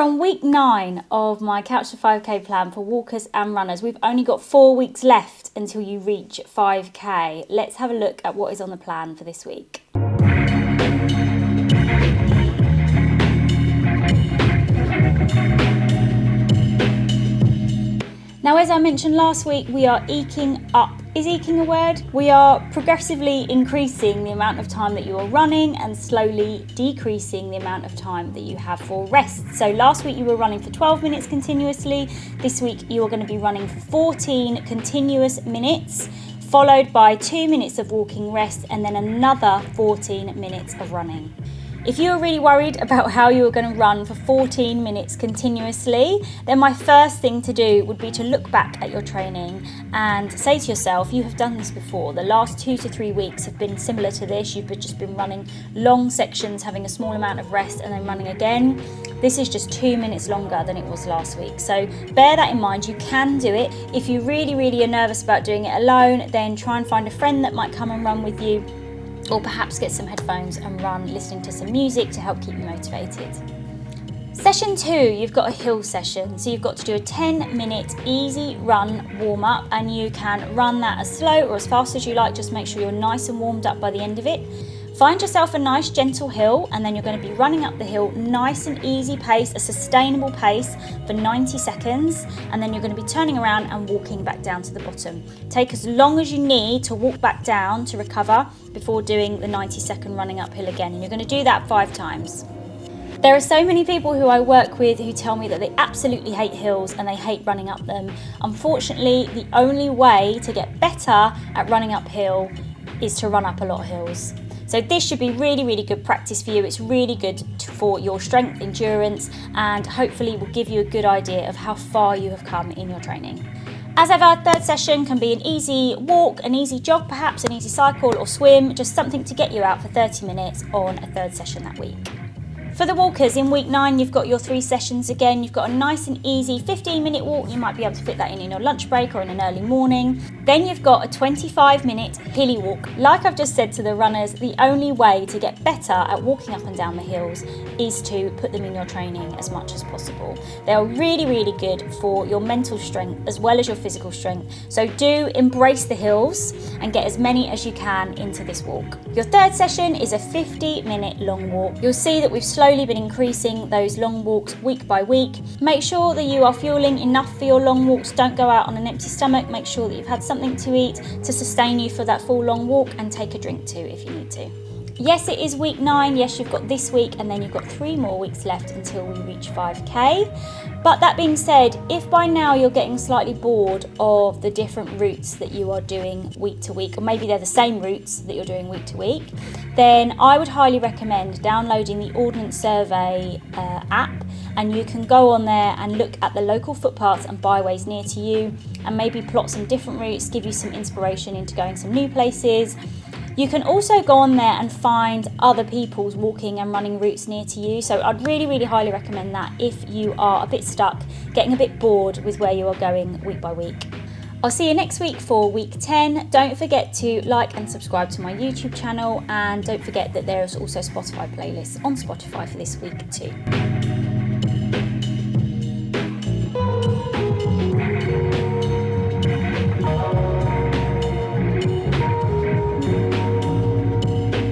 on week 9 of my Couch to 5K plan for walkers and runners. We've only got 4 weeks left until you reach 5K. Let's have a look at what is on the plan for this week. Now, as I mentioned last week, we are eking up. Is eking a word? We are progressively increasing the amount of time that you are running and slowly decreasing the amount of time that you have for rest. So last week you were running for 12 minutes continuously. This week you are going to be running for 14 continuous minutes, followed by 2 minutes of walking rest and then another 14 minutes of running. If you are really worried about how you are going to run for 14 minutes continuously, then my first thing to do would be to look back at your training and say to yourself, you have done this before. The last 2 to 3 weeks have been similar to this. You've just been running long sections, having a small amount of rest and then running again. This is just 2 minutes longer than it was last week. So bear that in mind, you can do it. If you really are nervous about doing it alone, then try and find a friend that might come and run with you. Or perhaps get some headphones and run listening to some music to help keep you motivated. Session 2, you've got a hill session. So you've got to do a 10-minute easy run warm-up, and you can run that as slow or as fast as you like. Just make sure you're nice and warmed up by the end of it. Find yourself a nice gentle hill, and then you're going to be running up the hill nice and easy pace, a sustainable pace for 90 seconds, and then you're going to be turning around and walking back down to the bottom. Take as long as you need to walk back down to recover before doing the 90-second running uphill again, and you're going to do that 5 times. There are so many people who I work with who tell me that they absolutely hate hills and they hate running up them. Unfortunately, the only way to get better at running uphill is to run up a lot of hills. So this should be really good practice for you. It's really good for your strength, endurance, and hopefully will give you a good idea of how far you have come in your training. As ever, third session can be an easy walk, an easy jog perhaps, an easy cycle or swim, just something to get you out for 30 minutes on a third session that week. For the walkers, in week 9, you've got your 3 sessions again. You've got a nice and easy 15-minute walk. You might be able to fit that in your lunch break or in an early morning. Then you've got a 25-minute hilly walk. Like I've just said to the runners, the only way to get better at walking up and down the hills is to put them in your training as much as possible. They are really good for your mental strength as well as your physical strength. So do embrace the hills and get as many as you can into this walk. Your third session is a 50-minute long walk. You'll see that we've slowly been increasing those long walks week by week. Make sure that you are fueling enough for your long walks. Don't go out on an empty stomach. Make sure that you've had something to eat to sustain you for that full long walk, and take a drink too if you need to. Yes, it is week 9. Yes, you've got this week and then you've got 3 more weeks left until we reach 5K. But that being said, if by now you're getting slightly bored of the different routes that you are doing week to week, or maybe they're the same routes that you're doing week to week, then I would highly recommend downloading the Ordnance Survey app, and you can go on there and look at the local footpaths and byways near to you and maybe plot some different routes, give you some inspiration into going some new places. You can also go on there and find other people's walking and running routes near to you. So I'd really highly recommend that if you are a bit stuck, getting a bit bored with where you are going week by week. I'll see you next week for week 10. Don't forget to like and subscribe to my YouTube channel, and don't forget that there is also Spotify playlists on Spotify for this week too.